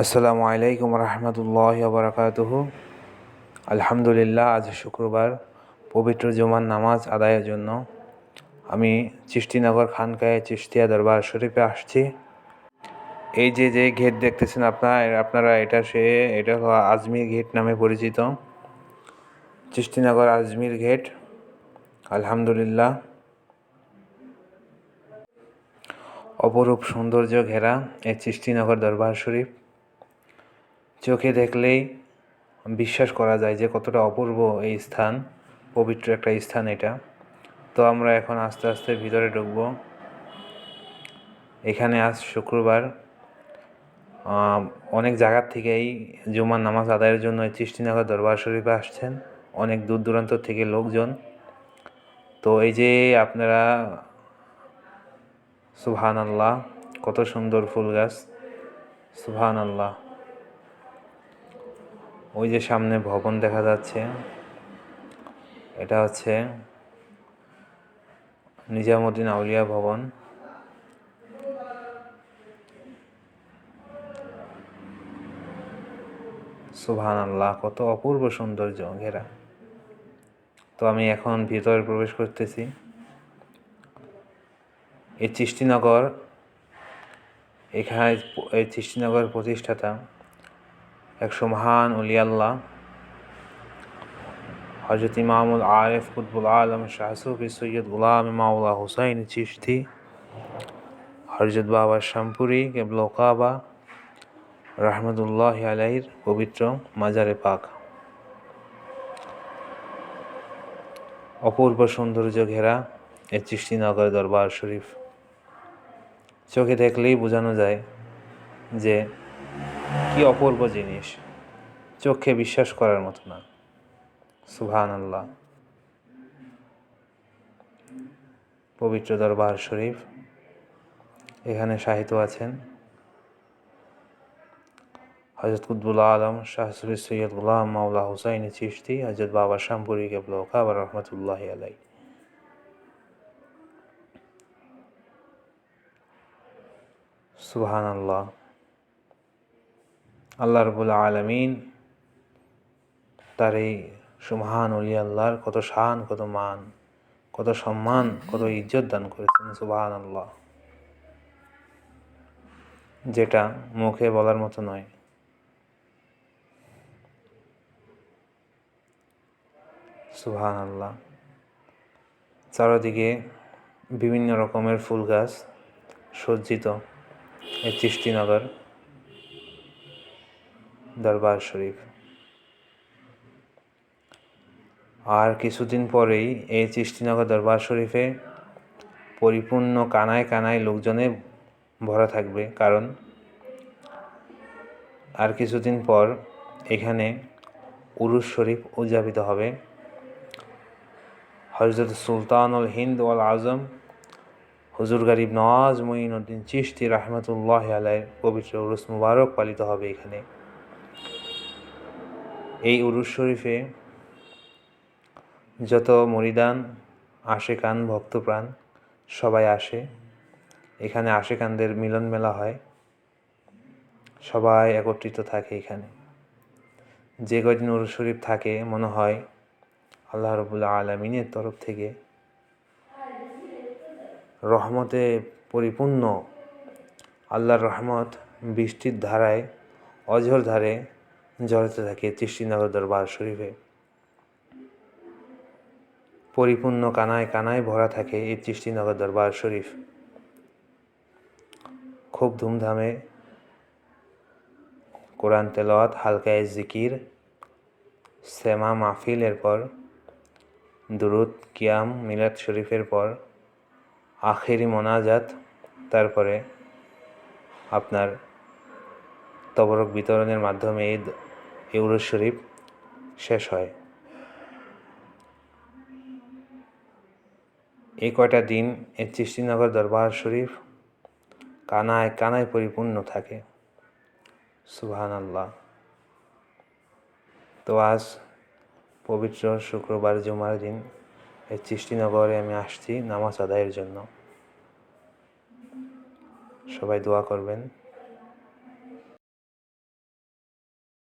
আসসালামু আলাইকুম রহমতুল্লাহি ওয়া বারাকাতুহু। আলহামদুলিল্লাহ, আজ শুক্রবার পবিত্র জুমার নামাজ আদায়ের জন্য আমি চিশতিনগর খানকায়ে চিশতিয়া দরবার শরীফে আসছি। এই যে গেট দেখতেছেন আপনারা, এটা হলো আজমির গেট নামে পরিচিত। চিশতিনগর আজমির গেট। আলহামদুলিল্লাহ, অপরূপ সৌন্দর্য ঘেরা এই চিশতিনগর দরবার শরীফ। চোখে দেখলেই বিশ্বাস করা যায় যে কতটা অপূর্ব এই স্থান, পবিত্র একটা স্থান এটা। তো আমরা এখন আস্তে আস্তে ভিতরে ঢুকব। এখানে আজ শুক্রবার অনেক জায়গার থেকেই জুমার নামাজ আদায়ের জন্য এই চিশতিনগর দরবার শরীফে আসছেন, অনেক দূর দূরান্ত থেকে লোকজন। তো এই যে আপনারা, সুবহানাল্লাহ, কত সুন্দর ফুল গাছ, সুবহানাল্লাহ। ওই যে সামনে ভবন দেখা যাচ্ছে, এটা হচ্ছে নিজামুদ্দিন আউলিয়া ভবন। সুবহানাল্লাহ, কত অপূর্ব সৌন্দর্য ঘেরা। তো আমি এখন ভিতরে প্রবেশ করতেছি। এই চিশতিনগর, এখানে এই চিশতিনগর প্রতিষ্ঠাতা একশো মহান উলিয়াল্লাহ হযরত ইমামুল আরিফ কুতবুল আলম শাহ সুফি সৈয়দ গুলাম মাওলা হুসাইন চিশতি হযরত বাবা শামপুরি কেবলা কাবা রহমতুল্লাহি আলাইহির পবিত্র মাজারে পাক। অপূর্ব সৌন্দর্য ঘেরা এই চিশতিনগর দরবার শরীফ। চোখে দেখলেই বোঝানো যায় যে কি অপূর্ব জিনিস, চোখে বিশ্বাস করার মতো না। সুবহানাল্লাহ, পবিত্র দরবার শরীফ। এখানে শাহিত আছেন হযরত কুতবুল আলম শাহ সুফি সৈয়দ গুলাম মাওলা হুসাইন চিশতি হযরত বাবা শামপুরি কেবলা কাবা রহমতুল্লাহি আলাইহি। সুবহানাল্লাহ, আল্লাহ রাব্বুল আলামিন তার এই সুবহান ওলি আল্লাহর কত শান, কত মান, কত সম্মান, কত ইজ্জত দান করেছেন। সুবহানাল্লাহ, যেটা মুখে বলার মতো নয়। সুবহানাল্লাহ, চারদিকে বিভিন্ন রকমের ফুল গাছ সজ্জিত এই চিশতিনগর দরবার শরীফ। আর কিছুদিন পরেই এই চিশতিনগর দরবার শরীফে পরিপূর্ণ কানায় কানায় লোকজনে ভরা থাকবে, কারণ আর কিছুদিন পর এখানে উরুস শরীফ উদযাপিত হবে। হযরত সুলতানুল হিন্দ ওয়াল আজম হুজুর গরিব নওয়াজ মুঈনুদ্দিন চিশতি রহমতুল্লাহি আলাইহির পবিত্র উরুস মুবারক পালিত হবে এখানে। এই উরুস শরীফে যত মুরিদান, আশেকান, ভক্তপ্রাণ সবাই আসে। এখানে আশেকানদের মিলন মেলা হয়, সবাই একত্রিত থাকে এখানে। যে কয়দিন উরুস শরীফ থাকে, মনে হয় আল্লাহ রাব্বুল আলামিনের তরফ থেকে রহমতে পরিপূর্ণ আল্লাহর রহমত বৃষ্টির ধারায় অঝোর ধারে ঝরতে থাকে চিশতিনগর দরবার শরীফে। পরিপূর্ণ কানায় কানায় ভরা থাকে এই চিশতিনগর দরবার শরীফ। খুব ধুমধামে কোরআন তেলাওয়াত, হালকায়ে জিকির, সেমা মাহফিল, এরপর দুরুদ, কিয়াম, মিলাদ শরীফের পর আখেরি মোনাজাত, তারপরে আপনার তবরক বিতরণের মাধ্যমে এই উরুস শরীফ শেষ হয়। এই কয়টা দিন এই চিশতিনগর দরবার শরীফ কানায় কানায় পরিপূর্ণ থাকে। সুবহানাল্লাহ। তো আজ পবিত্র শুক্রবার জুমার দিন এই চিশতিনগরে আমি আসছি নামাজ আদায়ের জন্য। সবাই দোয়া করবেন।